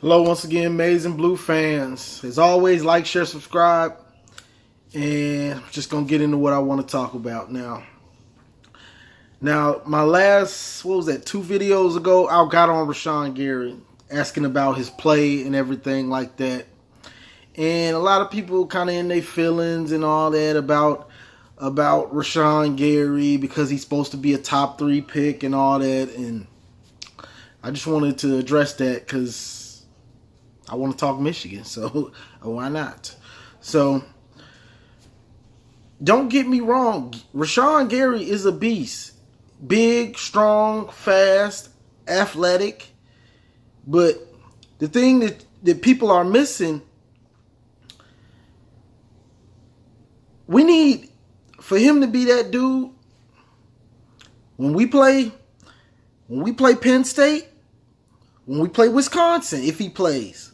Hello, once again, Amazing Blue fans. As always, like, share, subscribe, and I'm just gonna get into what I want to talk about now. Now, my last, what was that, 2 videos ago, I got on Rashan Gary asking about his play and everything like that, and a lot of people kind of in their feelings and all that about Rashan Gary because he's supposed to be a top 3 pick and all that, and I just wanted to address that because I want to talk Michigan, so why not? So, don't get me wrong. Rashan Gary is a beast. Big, strong, fast, athletic. But the thing that people are missing, we need, for him to be that dude, when we play Penn State, when we play Wisconsin, if he plays,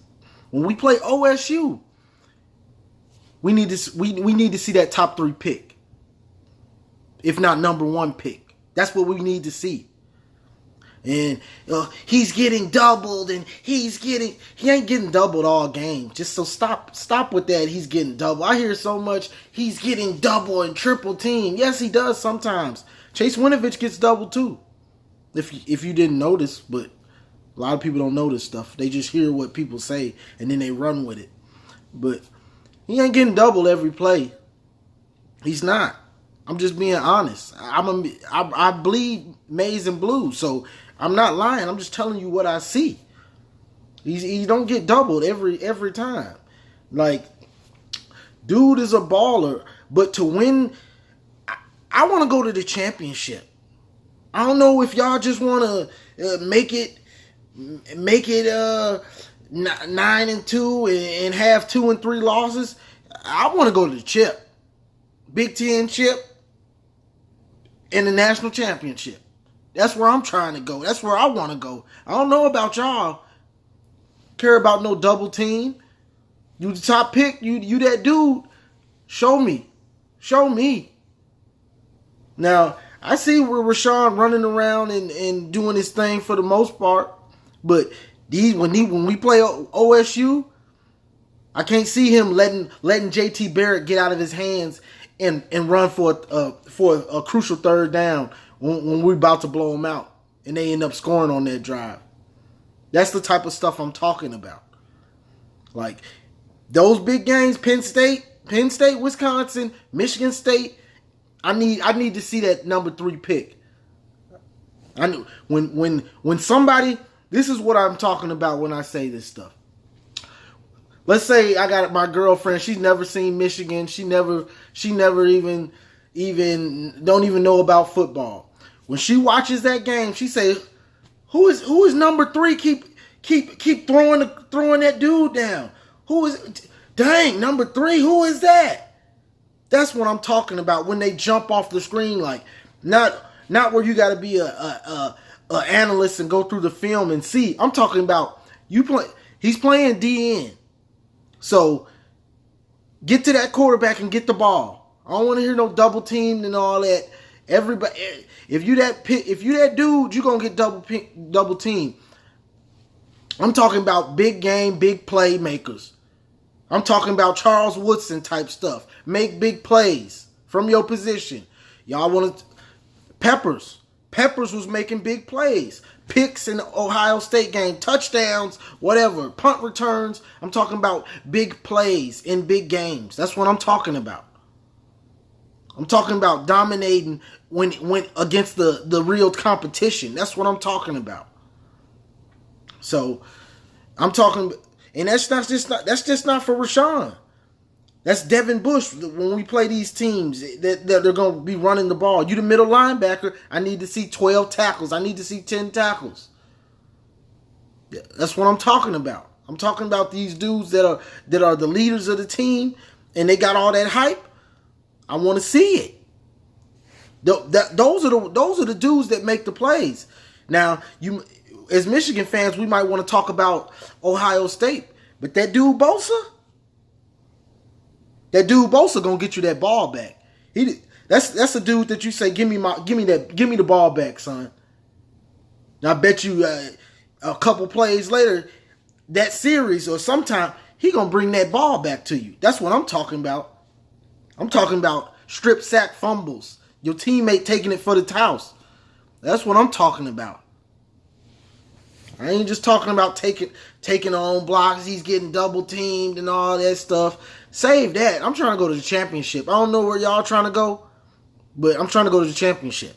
when we play OSU, we need to see that top 3 pick, if not number 1 pick. That's what we need to see. And he's getting doubled, and he ain't getting doubled all game. Just so stop with that. He's getting doubled. I hear so much. He's getting double and triple team. Yes, he does sometimes. Chase Winovich gets doubled too. If you didn't notice, but a lot of people don't know this stuff. They just hear what people say, and then they run with it. But he ain't getting doubled every play. He's not. I'm just being honest. I bleed maize and blue, so I'm not lying. I'm just telling you what I see. He don't get doubled every time. Like, dude is a baller, but to win, I want to go to the championship. I don't know if y'all just want to make it 9-2 and have 2 and 3 losses. I want to go to the chip, Big Ten chip, and the national championship. That's where I'm trying to go. That's where I want to go. I don't know about y'all. Care about no double team. You the top pick. You that dude. Show me. Now, I see where Rashan running around and doing his thing for the most part, but when we play OSU, I can't see him letting JT Barrett get out of his hands and run for a crucial 3rd down when we're about to blow them out and they end up scoring on that drive. That's the type of stuff I'm talking about. Like, those big games, Penn State, Wisconsin, Michigan State. I need to see that number 3 pick. I know when somebody. This is what I'm talking about when I say this stuff. Let's say I got my girlfriend. She's never seen Michigan. She never even don't even know about football. When she watches that game, she say, "Who is number 3? Keep throwing that dude down. Who is? Dang, number 3. Who is that?" That's what I'm talking about when they jump off the screen. Like, not where you got to be a analyst and go through the film and see. I'm talking about he's playing DN. So get to that quarterback and get the ball. I don't want to hear no double team and all that. Everybody, if you that dude, you're gonna get double team. I'm talking about big game, big playmakers. I'm talking about Charles Woodson type stuff. Make big plays from your position. Y'all want to... Peppers was making big plays. Picks in the Ohio State game. Touchdowns, whatever. Punt returns. I'm talking about big plays in big games. That's what I'm talking about. I'm talking about dominating when against the real competition. That's what I'm talking about. So, I'm talking... And that's just not for Rashan. That's Devin Bush when we play these teams that they're going to be running the ball. You the middle linebacker, I need to see 12 tackles. I need to see 10 tackles. That's what I'm talking about. I'm talking about these dudes that are the leaders of the team and they got all that hype. I want to see it. Those are the dudes that make the plays. Now, as Michigan fans, we might want to talk about Ohio State, but that dude Bosa gonna get you that ball back. That's a dude that you say, give me the ball back, son. Now I bet you a couple plays later, that series or sometime, he going to bring that ball back to you. That's what I'm talking about. I'm talking about strip sack fumbles. Your teammate taking it for the house. That's what I'm talking about. I ain't just talking about taking on blocks. He's getting double teamed and all that stuff. Save that. I'm trying to go to the championship. I don't know where y'all trying to go, but I'm trying to go to the championship.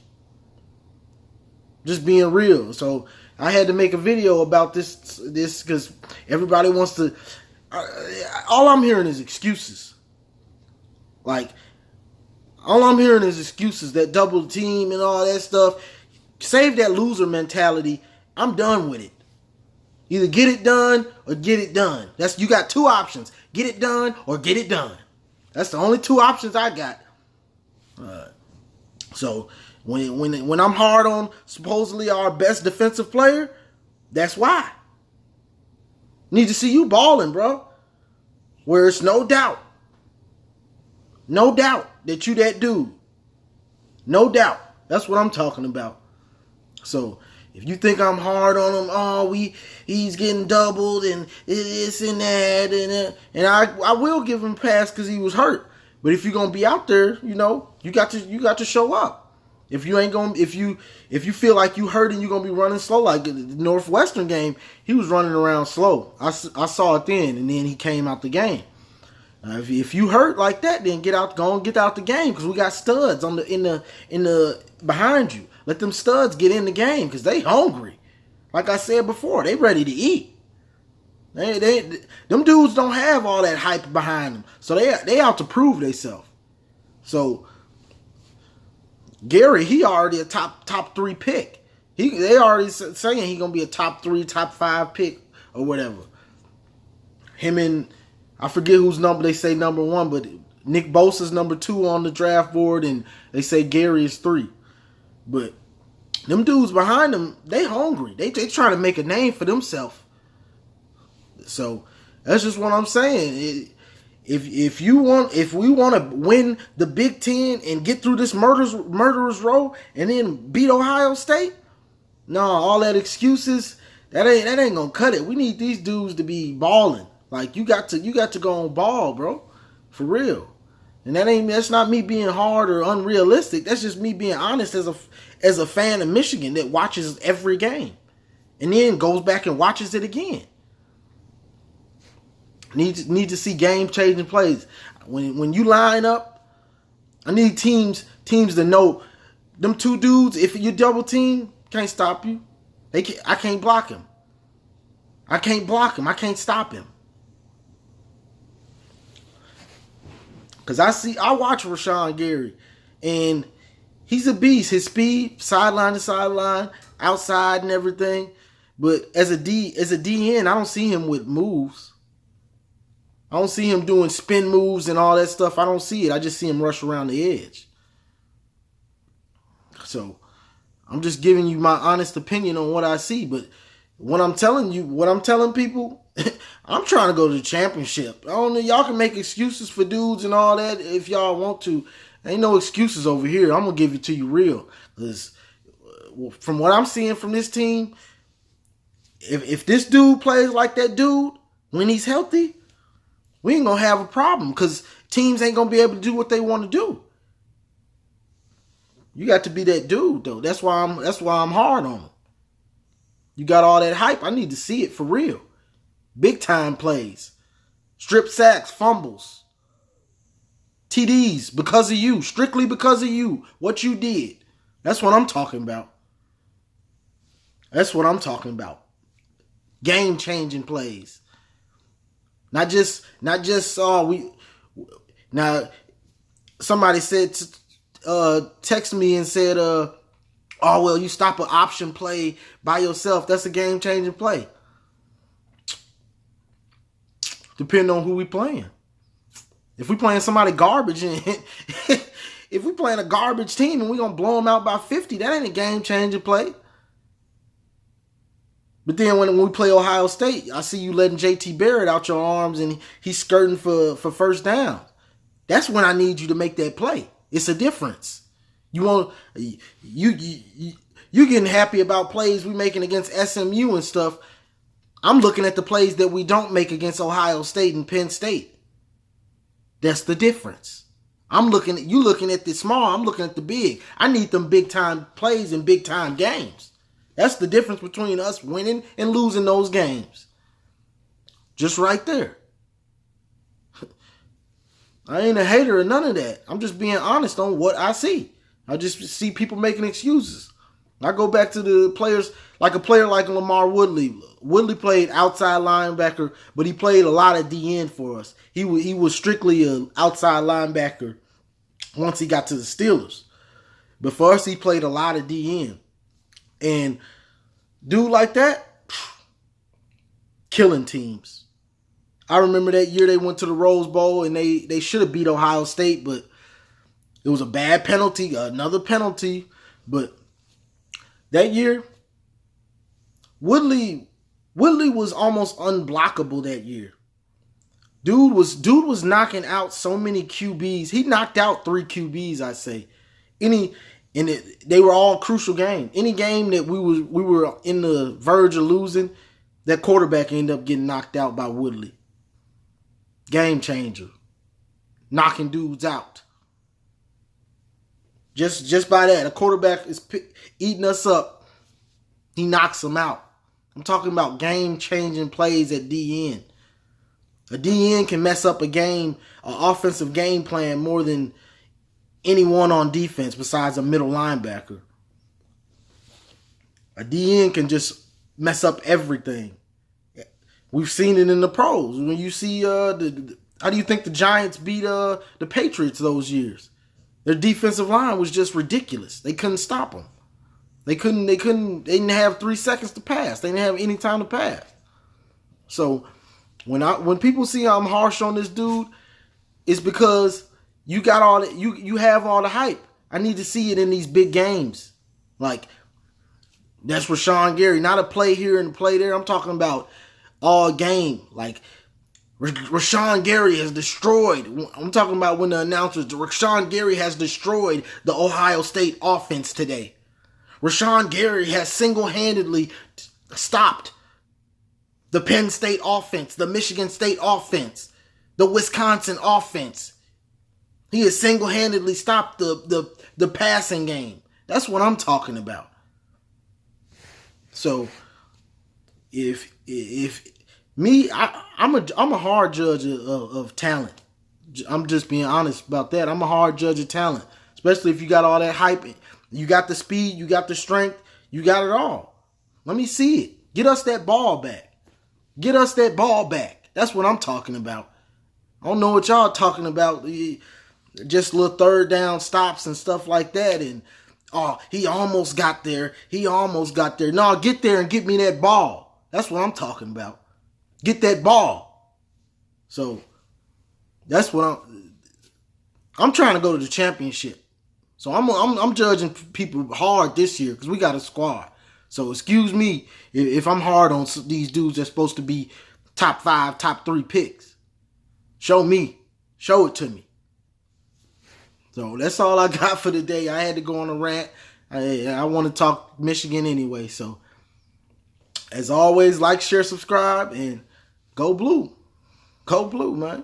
Just being real. So I had to make a video about this because everybody wants to. All I'm hearing is excuses. Like, all I'm hearing is excuses. That double team and all that stuff. Save that loser mentality. I'm done with it. Either get it done or get it done. You got two options. Get it done or get it done. That's the only two options I got. So when I'm hard on supposedly our best defensive player, that's why. Need to see you balling, bro. Where it's no doubt that you that dude. No doubt. That's what I'm talking about. So if you think I'm hard on him, he's getting doubled and this and that, and I will give him a pass because he was hurt. But if you're gonna be out there, you got to show up. If you feel like you hurt and you're gonna be running slow, like the Northwestern game, he was running around slow. I saw it then, and then he came out the game. If you hurt like that, then get out the game because we got studs in the behind you. Let them studs get in the game because they hungry. Like I said before, they ready to eat. Them dudes don't have all that hype behind them, so they out to prove themselves. So Gary, he already a top 3 pick. They already saying he gonna be a top 3, top 5 pick or whatever. Him and I forget whose number they say number 1, but Nick Bosa's number 2 on the draft board, and they say Gary is 3. But them dudes behind them, they hungry. They trying to make a name for themselves. So that's just what I'm saying. If we want to win the Big Ten and get through this murderer's row and then beat Ohio State, no, all that excuses that ain't gonna cut it. We need these dudes to be balling. Like you got to go on ball, bro, for real. And that's not me being hard or unrealistic. That's just me being honest as a fan of Michigan that watches every game and then goes back and watches it again. Need to see game changing plays. When you line up, I need teams to know them two dudes. If you double team, can't stop you. I can't block him. I can't block him. I can't stop him. Because I watch Rashan Gary, and he's a beast. His speed, sideline to sideline, outside and everything. But as a DN, I don't see him with moves. I don't see him doing spin moves and all that stuff. I don't see it. I just see him rush around the edge. So I'm just giving you my honest opinion on what I see. But what I'm telling people, I'm trying to go to the championship. I don't know. Y'all can make excuses for dudes and all that if y'all want to. Ain't no excuses over here. I'm going to give it to you real. Because from what I'm seeing from this team, if this dude plays like that dude when he's healthy, we ain't going to have a problem because teams ain't going to be able to do what they want to do. You got to be that dude, though. That's why I'm hard on him. You got all that hype. I need to see it for real. Big time plays. Strip sacks, fumbles. TDs because of you. Strictly because of you. What you did. That's what I'm talking about. That's what I'm talking about. Game changing plays. Not just now somebody said text me and said oh well, you stop an option play by yourself, that's a game changing play. Depending on who we playing. If we playing somebody garbage and if we playing a garbage team and we gonna blow them out by 50, that ain't a game changing play. But then when we play Ohio State, I see you letting JT Barrett out your arms and he's skirting for first down. That's when I need you to make that play. It's a difference. You getting happy about plays we making against SMU and stuff. I'm looking at the plays that we don't make against Ohio State and Penn State. That's the difference. You looking at the small, I'm looking at the big. I need them big time plays in big time games. That's the difference between us winning and losing those games. Just right there. I ain't a hater or none of that. I'm just being honest on what I see. I just see people making excuses. I go back to the players, like a player like Lamar Woodley. Woodley played outside linebacker, but he played a lot of DN for us. He was strictly an outside linebacker once he got to the Steelers. But for us, he played a lot of DN. And dude like that, killing teams. I remember that year they went to the Rose Bowl and they should have beat Ohio State, but it was a bad penalty, another penalty. But that year, Woodley was almost unblockable that year. Dude was knocking out so many QBs. He knocked out 3 QBs, I say. They were all crucial games. Any game that we were in the verge of losing, that quarterback ended up getting knocked out by Woodley. Game changer. Knocking dudes out. Just by that, a quarterback is eating us up. He knocks them out. I'm talking about game-changing plays at DN. A DN can mess up a game, an offensive game plan more than anyone on defense besides a middle linebacker. A DN can just mess up everything. We've seen it in the pros. When you see how do you think the Giants beat the Patriots those years? Their defensive line was just ridiculous. They couldn't stop them. They didn't have 3 seconds to pass. They didn't have any time to pass. So when people see I'm harsh on this dude, it's because you got all that, you have all the hype. I need to see it in these big games. Like, that's Rashan Gary. Not a play here and a play there. I'm talking about all game. Like, Rashan Gary has destroyed. I'm talking about when the announcers, Rashan Gary has destroyed the Ohio State offense today. Rashan Gary has single-handedly stopped the Penn State offense, the Michigan State offense, the Wisconsin offense. He has single-handedly stopped the passing game. That's what I'm talking about. So, if me, I'm a hard judge of talent. I'm just being honest about that. I'm a hard judge of talent, especially if you got all that hype. You got the speed, you got the strength, you got it all. Let me see it. Get us that ball back. Get us that ball back. That's what I'm talking about. I don't know what y'all talking about. Just little third down stops and stuff like that. And, he almost got there. No, get there and get me that ball. That's what I'm talking about. Get that ball. So, that's what I'm trying to go to the championship. So I'm judging people hard this year because we got a squad. So excuse me if I'm hard on these dudes that's supposed to be top 5, top 3 picks. Show it to me. So that's all I got for today. I had to go on a rant. I want to talk Michigan anyway. So as always, like, share, subscribe, and go blue. Go blue, man.